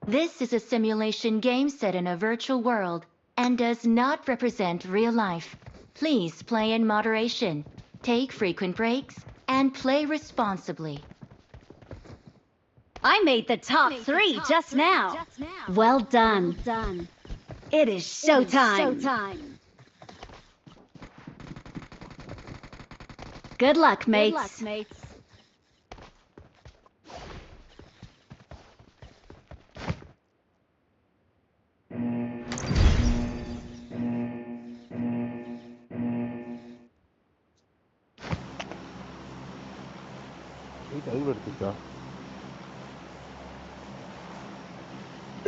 This is a simulation game set in a virtual world and does not represent real life. Please play in moderation, take frequent breaks, and play responsibly. I made the top 3 just now. Well done. It is showtime. Good luck, mates.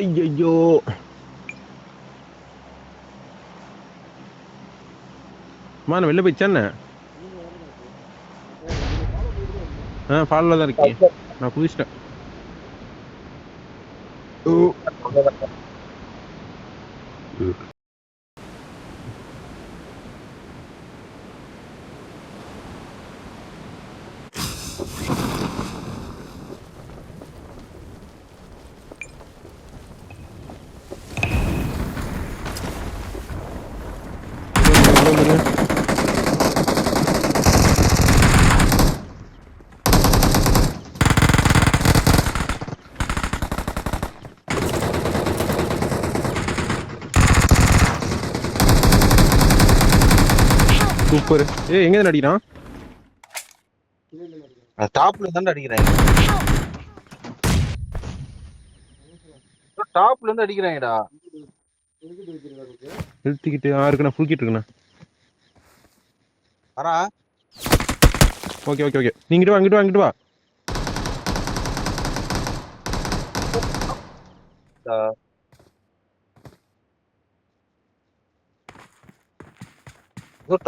ஐயோ நான் வெளில போயிடுச்சா என்ன? ஃபாலோல தான் இருக்கேன். நான் குதிச்சிட்டேன். Super. எங்க இருந்து அடிக்கிறான்? டாப்ல இருந்து அடிக்கிறாங்க. டாப்ல இருந்து அடிக்கிறாங்கடா. நிறுத்திக்கிட்டு இருக்குண்ணா, ஃபுல் கிட் இருக்குண்ணா. வரா. Okay okay okay. நீங்கிட்டு வா, அங்கிட்டு வா, அங்கிட்டு வா.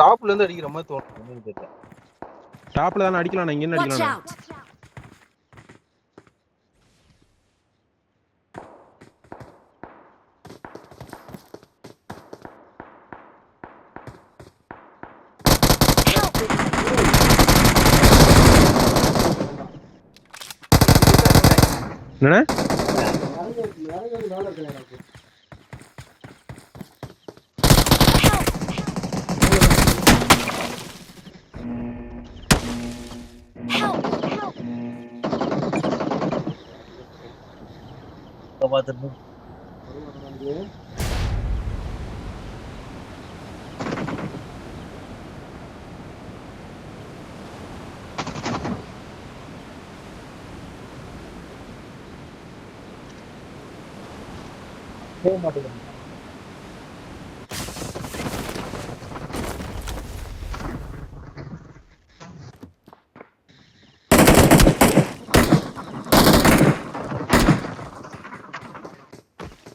டாப்ல இருந்து அடிக்கிற மாதிரி தோணுது. டாப்ல தானே அடிக்கலாம், இங்க இருந்து அடிக்கலாம். என்னண்ணே?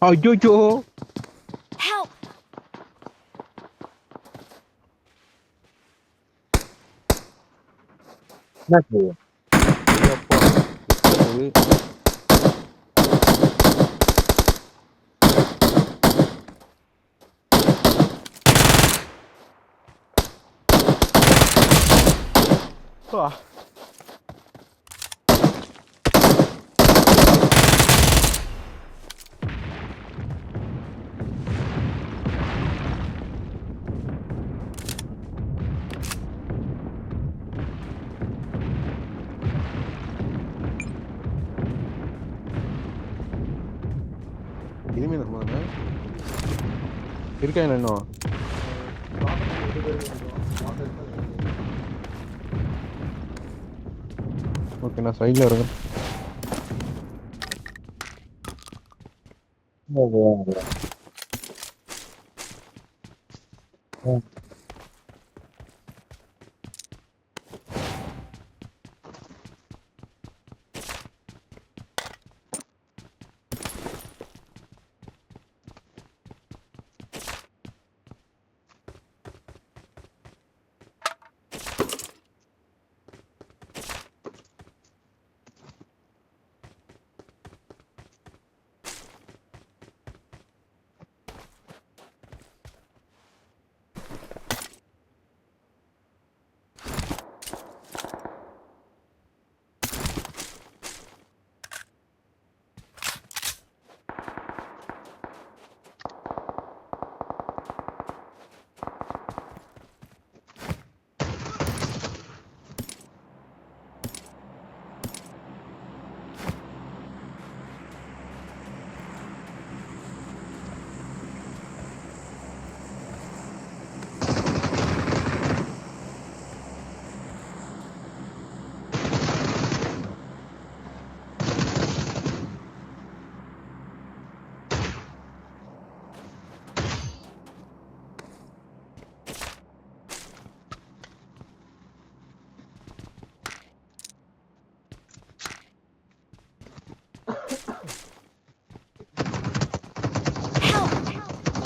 ஐயோ இனிமே இருக்கா என்ன இன்னும்? ஓகே, நான் சைட்ல இருக்கேன்.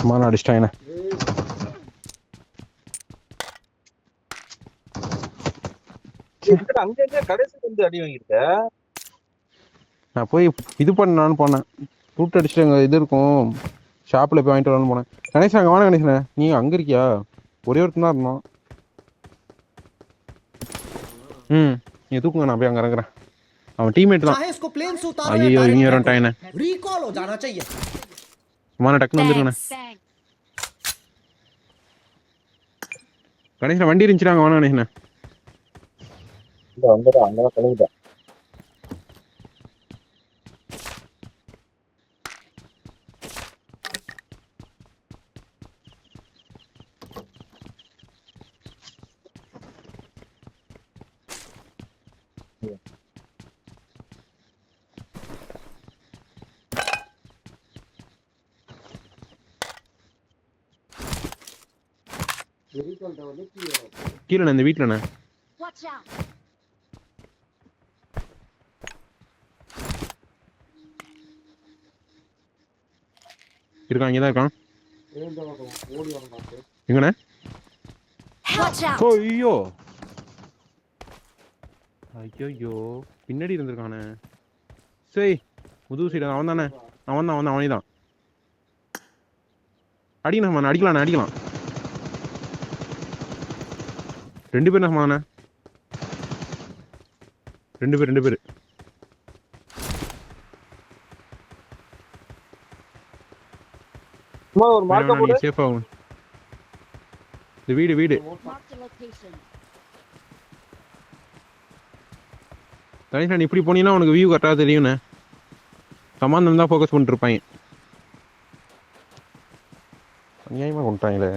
சும்மா நான் அடிச்சிட்டேன் என்ன. அங்க எங்க கடைசி வந்து அடி வாங்கிருக்க? நான் போய் இது பண்ணலான்னு போனேன். ரூட் அடிச்சுட்டு அங்கே இது இருக்கும், ஷாப்பில் போய் வாங்கிட்டு வரலான்னு போனேன். கணேசன் அங்கே வாங்க கணேசனே, நீ அங்கே இருக்கியா? ஒரே ஒருத்தன் தான் இருந்தோம். நீ தூக்குங்க, நான் போய் அங்கே இறங்குறேன். அவன் டீம்மேட் தான். ஐயோ இவங்க வரட்டான் என்ன. சும்மா டக்குன்னு வந்துருக்கண்ணே. கணேசன் வண்டி இருந்துச்சுடாங்க, வாங்க கணேசனே. வந்துடும் அங்கதான் கழுவிட்டேன். கீழே இந்த வீட்டுலண்ணே இருக்கான், இங்கதான் இருக்கான். எங்கண்ணே? ஐயோ ஐயோ பின்னாடி இருந்திருக்கானே. சரி முதுகு சைடு அவன் தானே. அவன் தான் அவனே தான். அடிக்கணும் அடிக்கலாம் அடிக்கலாம். 2 பேர் சமாதானே. 2 பேர் ஒரு மார்க்க போடு. சேஃப் ஆகும். இந்த வீடு கணேசன் இப்படி போனீங்கன்னா உனக்கு வியூ கரெக்டாக தெரியும்ண்ணே. சமாந்தம் தான் ஃபோக்கஸ் பண்ணிட்டு இருப்பாங்க. அநியாயமாக கொண்டுட்டாங்களே.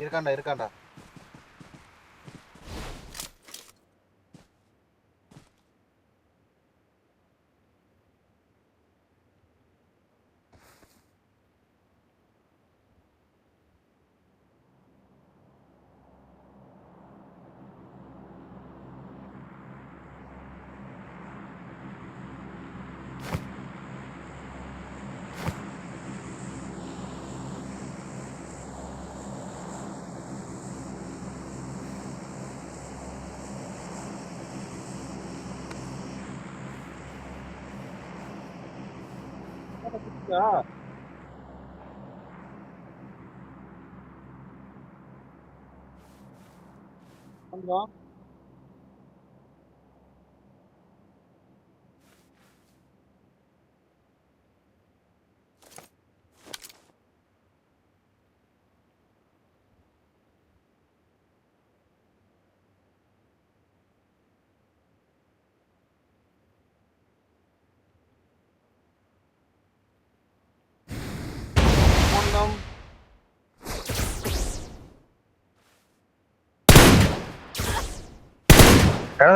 இருக்காண்டா.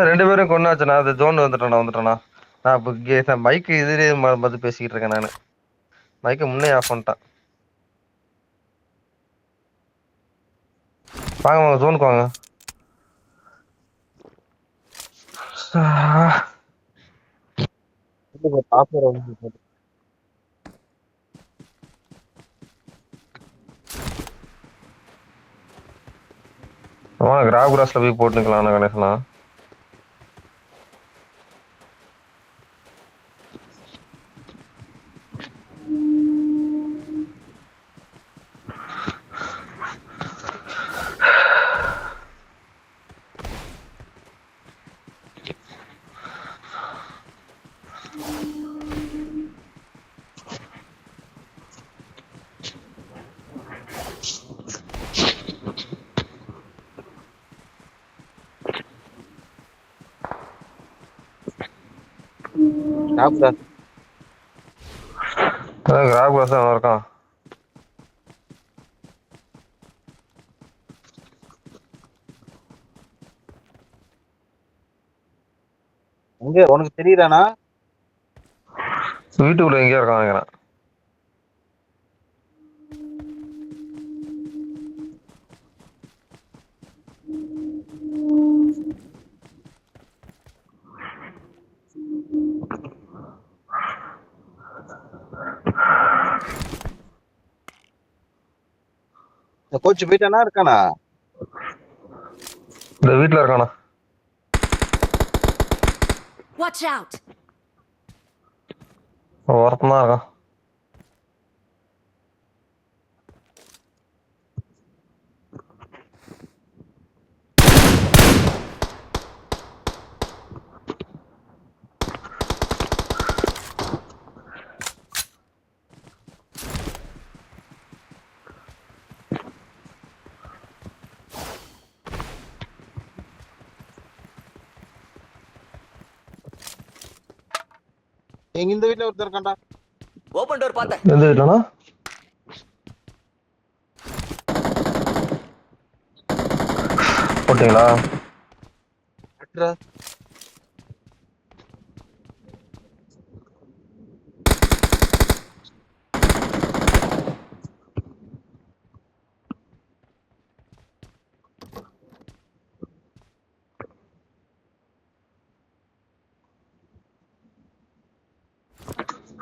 ரெண்டு பேரும் கொண்டாச்சுண்ணா. அது ஜோன் வந்துட்டேண்ணா. நான் இப்போ மைக்கு இதுலேயே பார்த்து பேசிக்கிட்டு இருக்கேன். நான் மைக்கை முன்னே ஆஃப் பண்ணிட்டேன். வாங்க ஜோனுக்கு வாங்க. கிராப் கிராஸ்ல போய் போட்டுக்கலாம் கணேசனா. கிராப் கிளாஸ் அவன் இருக்கான். எங்க உனக்கு தெரியுதானா? வீட்டுக்குள்ள எங்கேயா இருக்கான் நினைக்கிறேன். இந்த கோச் போயிட்டானா இருக்கானா? இந்த வீட்டுல இருக்கானா? Watch out! ஒருத்தன் தான் இருக்கான். எங்க இந்த வீட்டுல ஒருத்தர் இருக்கான்டா. ஓபன் டோர் பார்த்தேன். எந்த வீட்டுலனா? போட்டீங்களா? அட்ரா.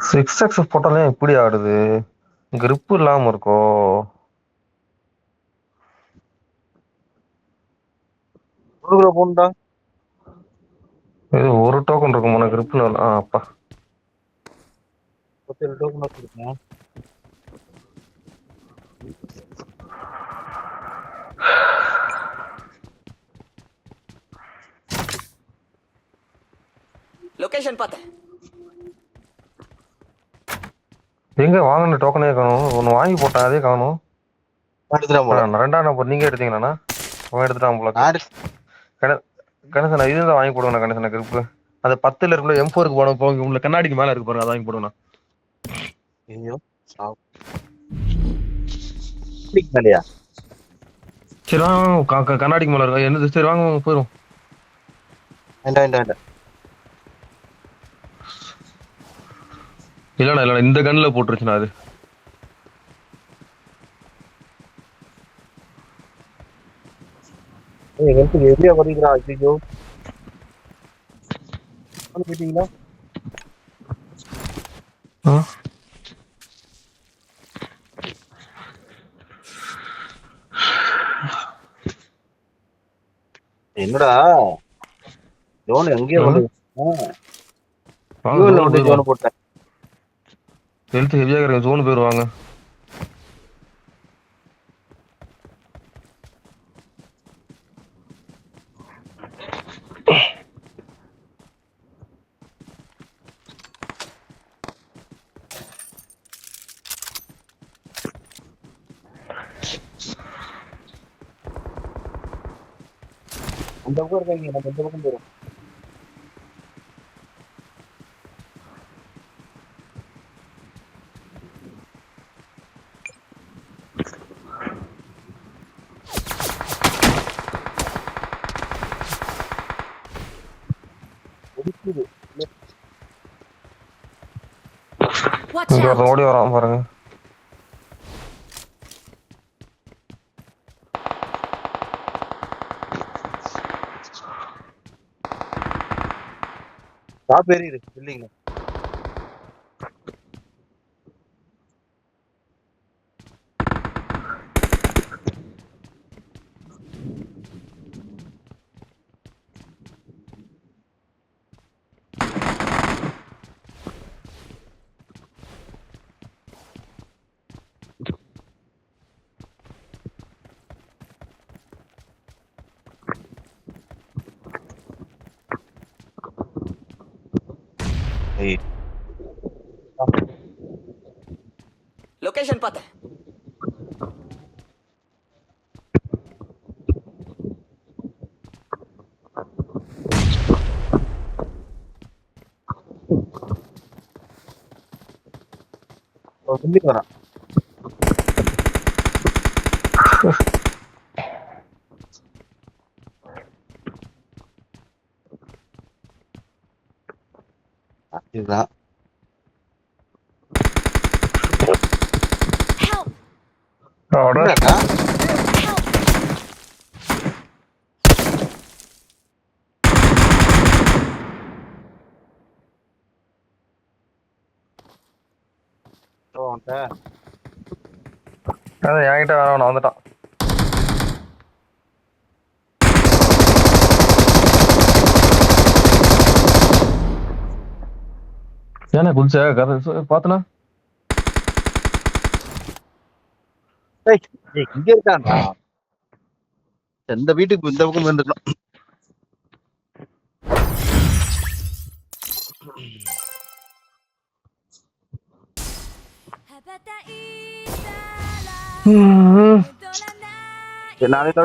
சிக்ஸ் எக்ஸ் போட்டாலே இப்படி ஆடுது. grip இல்லாம இருக்கோ? குடுக்குற போன்டா. இது ஒரு டோக்கன் இருக்கும் grip அப்பா. ஹோட்டல் டோக்கன் வச்சிருக்கேன். லொகேஷன் பார்த்தேன். எங்க வாங்கின டோக்கனே காணும். ஒன்னு வாங்கி போட்டேன் அதே காணும். எடுத்துறான் போல. ரெண்டாம் நம்பர் நீங்க எடுத்தீங்களாண்ணா? அவன் எடுத்துட்டான் போல. ஆடு. கணேசன் இதுதான் வாங்கி போடுவேண்ணா. கணேசன் grip அது 10ல இருக்குள்ள M4க்கு போன போங்க. உள்ள கண்ணாடிக்கு மேல இருக்கு பாருங்க, அதை வாங்கி போடுவேண்ணா. ஐயோ சாவு. கிளிக் பண்ணியா? சரி வாங்க, கண்ணாடிக்கு மேல இருக்கு என்னது. சரி வாங்க போயிடும். வேண்டாம். இல்லண்ணா இந்த கன்ல போட்டுருச்சுண்ணா அது. எனக்கு எதிரியா வருகிறா. ஐயோ போயிட்டீங்களா? என்னடா ஜோன் எங்கேயோ ஜோன் போட்டேன். ஹெல்த் ஹெவியாக இருக்க ஜோன் போயிருவாங்க. அந்த பக்கம் இருக்காங்க, நம்ம இந்த பக்கம் போறோம். Watch இங்க out! ஒருத்தன் ஓடி வரான் பாருங்க. டாப் ஏறிடு இல்லைங்க. லொகேஷன் பார்த்தேன். சொல்லிட்டு வரான். இதுதான் என்னடா? அவன்கிட்ட அதான் என்கிட்ட வேணாம், நான் வந்துட்டான். ஏன்னா குளிச்ச கதை பாத்தனா ஏய், ஏய், இங்க இருக்கான்டா. எந்த வீட்டுக்கு இந்த பக்கம் வந்துடலாம். நாளைக்கு